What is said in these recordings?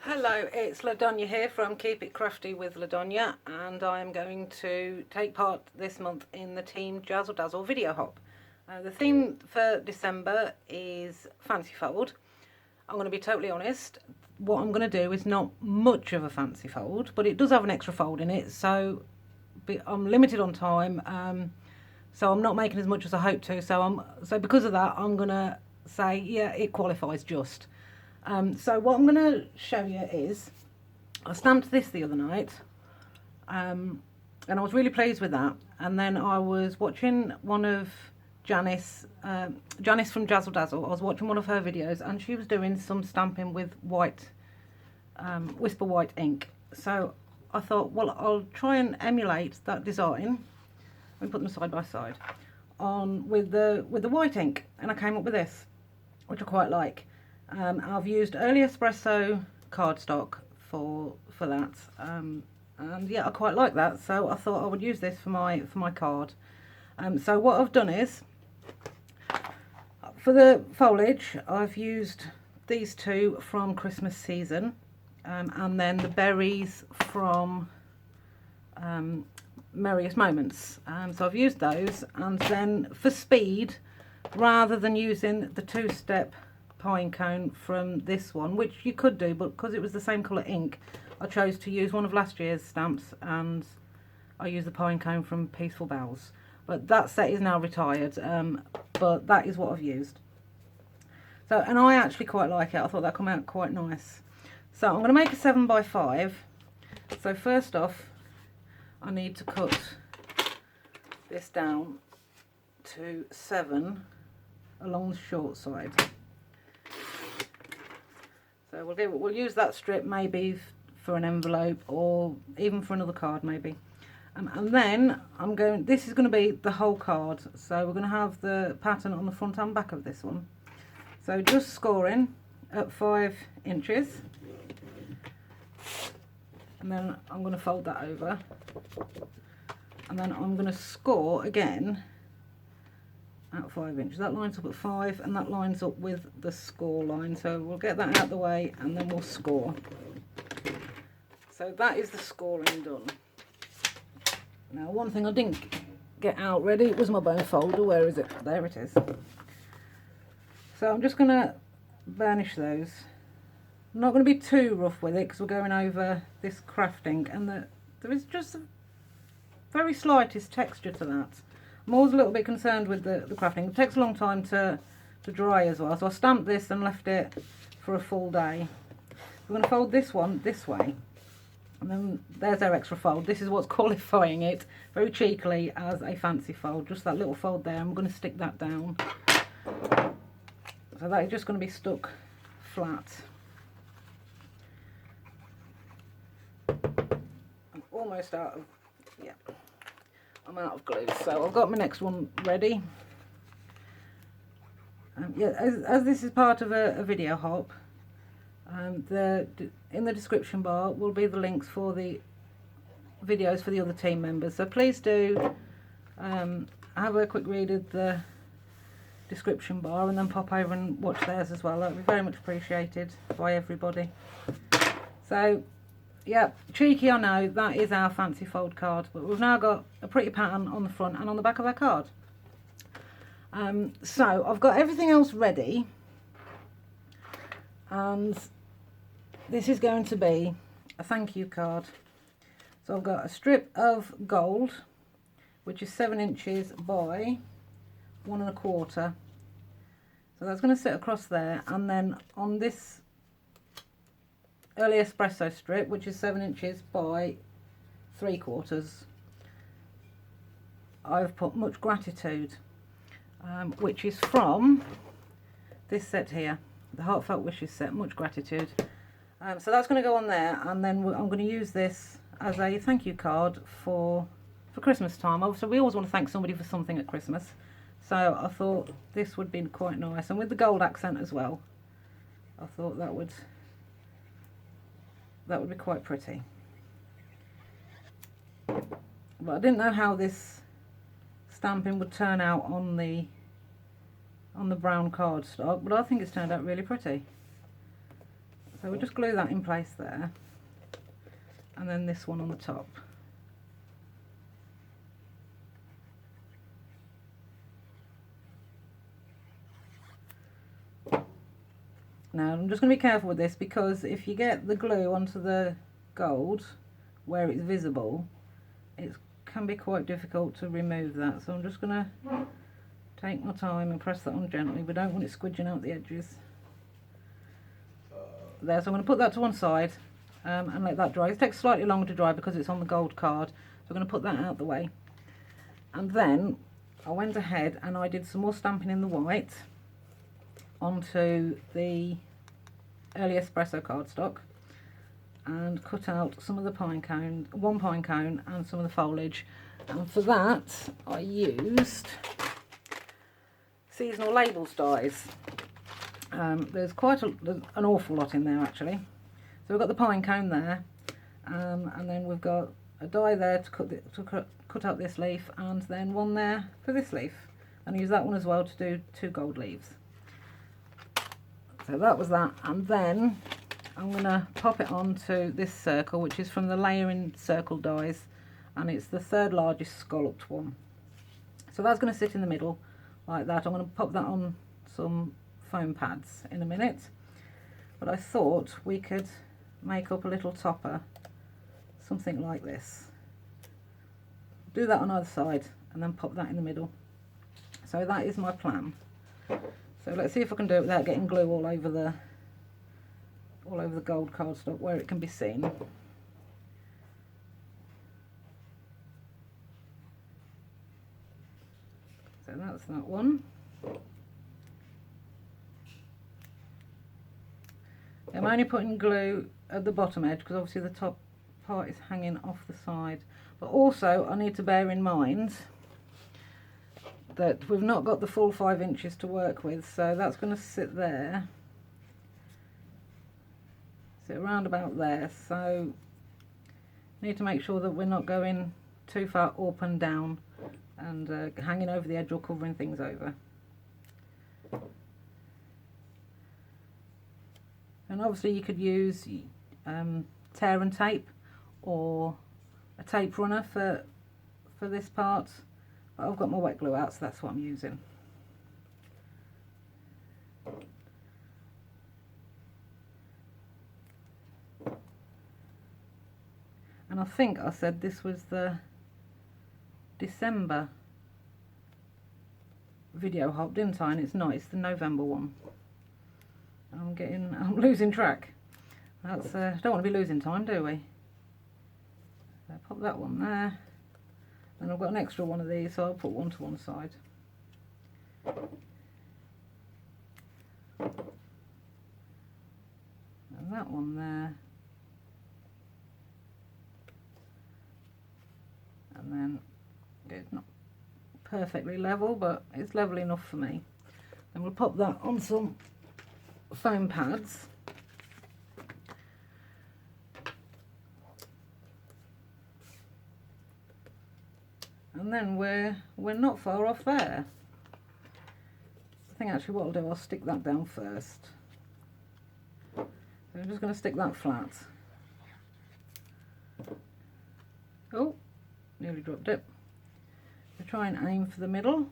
Hello, it's LaDonya here from Keep It Crafty with LaDonya, and I'm going to take part this month in the Team Jazzledazzle video hop. The theme for December is fancy fold. I'm going to be totally honest, what I'm going to do is not much of a fancy fold, but it does have an extra fold in it, so I'm limited on time, so I'm not making as much as I hope to, so because of that I'm going to say, yeah, it qualifies just. So what I'm going to show you is, I stamped this the other night, and I was really pleased with that. And then I was watching one of Janice from Jazzledazzle. I was watching one of her videos, and she was doing some stamping with white, Whisper White ink. So I thought, well, I'll try and emulate that design. Let me put them side by side on with the white ink, and I came up with this, which I quite like. I've used early espresso cardstock for that, and yeah, I quite like that, so I thought I would use this for my card. So what I've done is, for the foliage, I've used these two from Christmas season, and then the berries from Merriest Moments. So I've used those, and then for speed, rather than using the two-step pine cone from this one, which you could do, but because it was the same colour ink, I chose to use one of last year's stamps, and I used the pine cone from Peaceful Bells. But that set is now retired, but that is what I've used. So, and I actually quite like it. I thought that came out quite nice. So I'm going to make a 7x5. So first off, I need to cut this down to 7 along the short side. So we'll use that strip maybe for an envelope, or even for another card maybe. And then this is going to be the whole card. So we're going to have the pattern on the front and back of this one. So just scoring at 5 inches. And then I'm going to fold that over. And then I'm going to score again at 5 inches. That lines up at 5, and that lines up with the score line. So we'll get that out of the way, and then we'll score. So that is the scoring done. Now, one thing I didn't get out ready was my bone folder. Where is it? There it is. So I'm just going to burnish those. I'm not going to be too rough with it because we're going over this crafting, and there is just a very slightest texture to that. I'm always a little bit concerned with the crafting. It takes a long time to dry as well. So I stamped this and left it for a full day. We're going to fold this one this way. And then there's our extra fold. This is what's qualifying it very cheekily as a fancy fold. Just that little fold there. And we're going to stick that down. So that is just going to be stuck flat. I'm almost out of, yeah. I'm out of glue, so I've got my next one ready. Yeah, as this is part of a video hop, in the description bar will be the links for the videos for the other team members. So please do have a quick read of the description bar, and then pop over and watch theirs as well. That would be very much appreciated by everybody. So, yeah, cheeky, I know, that is our fancy fold card, but we've now got a pretty pattern on the front and on the back of our card. So I've got everything else ready, and this is going to be a thank you card. So I've got a strip of gold, which is 7 inches by 1 1/4. So that's going to sit across there, and then on this early espresso strip, which is 7 inches by 3/4, I've put Much Gratitude, which is from this set here, the Heartfelt Wishes set, Much Gratitude. So that's going to go on there, and then I'm going to use this as a thank you card for Christmas time. Obviously we always want to thank somebody for something at Christmas, so I thought this would be quite nice, and with the gold accent as well, I thought that would be quite pretty. But I didn't know how this stamping would turn out on the brown cardstock, but I think it's turned out really pretty. So we'll just glue that in place there, and then this one on the top. Now I'm just going to be careful with this, because if you get the glue onto the gold where it's visible, it can be quite difficult to remove that. So I'm just going to take my time and press that on gently. We don't want it squidging out the edges. There, so I'm going to put that to one side and let that dry. It takes slightly longer to dry because it's on the gold card, so I'm going to put that out the way. And then I went ahead and I did some more stamping in the white onto the early espresso cardstock, and cut out some of the pine cone, one pine cone, and some of the foliage. And for that I used seasonal labels dies. There's an awful lot in there actually. So we've got the pine cone there, and then we've got a die there to cut out this leaf, and then one there for this leaf, and I use that one as well to do 2 gold leaves. So that was that, and then I'm going to pop it onto this circle, which is from the Layering Circle dies, and it's the 3rd largest scalloped one. So that's going to sit in the middle like that. I'm going to pop that on some foam pads in a minute, but I thought we could make up a little topper, something like this. Do that on either side and then pop that in the middle. So that is my plan. So let's see if I can do it without getting glue all over the gold cardstock where it can be seen. So that's that one. I'm only putting glue at the bottom edge because obviously the top part is hanging off the side. But also I need to bear in mind that we've not got the full 5 inches to work with, so that's going to sit there, sit around about there. So need to make sure that we're not going too far up and down and hanging over the edge or covering things over. And obviously you could use tear and tape or a tape runner for this part. But I've got my wet glue out, so that's what I'm using. And I think I said this was the December video hop, didn't I? And it's not, it's the November one. I'm losing track. That's don't want to be losing time, do we? So pop that one there. And I've got an extra one of these, so I'll put one to one side. And that one there. And then it's not perfectly level, but it's level enough for me. And we'll pop that on some foam pads. And then we're not far off there. I think actually what I'll do, I'll stick that down first. So I'm just going to stick that flat. Oh, nearly dropped it. So try and aim for the middle. Does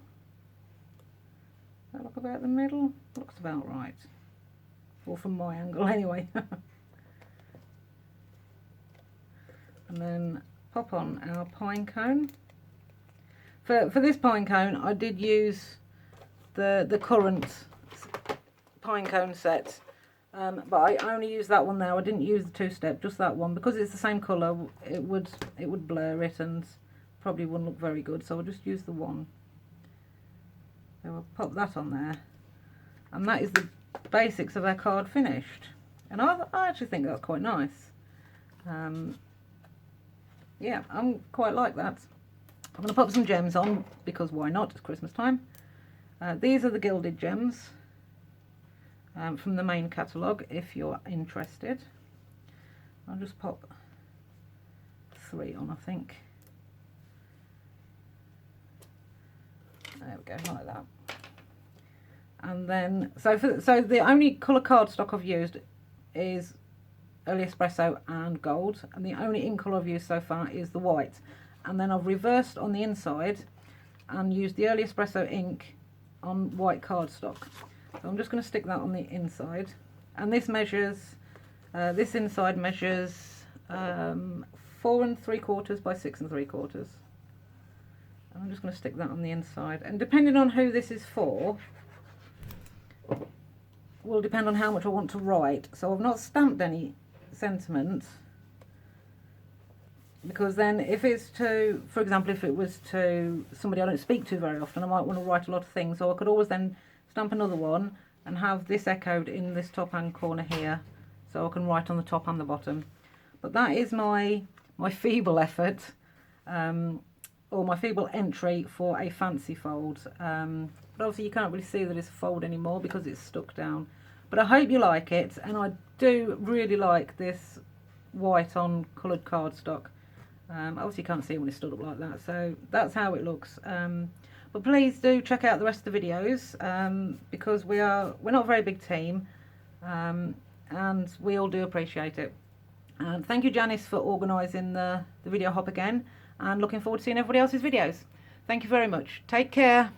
that look about the middle? Looks about right. Or from my angle anyway. And then pop on our pine cone. For this pine cone, I did use the current pine cone set, but I only used that one now. I didn't use the 2-step, just that one, because it's the same colour. It would blur it and probably wouldn't look very good. So I'll just use the one. So I'll pop that on there, and that is the basics of our card finished. And I actually think that's quite nice. Yeah, I'm quite like that. I'm going to pop some gems on, because why not, it's Christmas time. These are the Gilded Gems from the main catalogue, if you're interested. I'll just pop 3 on, I think. There we go, like that. And then, so the only colour cardstock I've used is early espresso and gold, and the only ink colour I've used so far is the white. And then I've reversed on the inside and used the early espresso ink on white cardstock. So I'm just going to stick that on the inside, and this measures, this inside measures 4 3/4 by 6 3/4. I'm just going to stick that on the inside, and depending on who this is for will depend on how much I want to write. So I've not stamped any sentiment, because then if it's to, for example, if it was to somebody I don't speak to very often, I might want to write a lot of things, so I could always then stamp another one and have this echoed in this top hand corner here, so I can write on the top and the bottom. But that is my feeble effort, or my feeble entry for a fancy fold. But obviously you can't really see that it's a fold anymore because it's stuck down. But I hope you like it, and I do really like this white on coloured cardstock. Obviously you can't see it when it's stood up like that, so that's how it looks. But please do check out the rest of the videos, because we're not a very big team, and we all do appreciate it. And thank you, Janice, for organising the video hop again, and looking forward to seeing everybody else's videos. Thank you very much. Take care.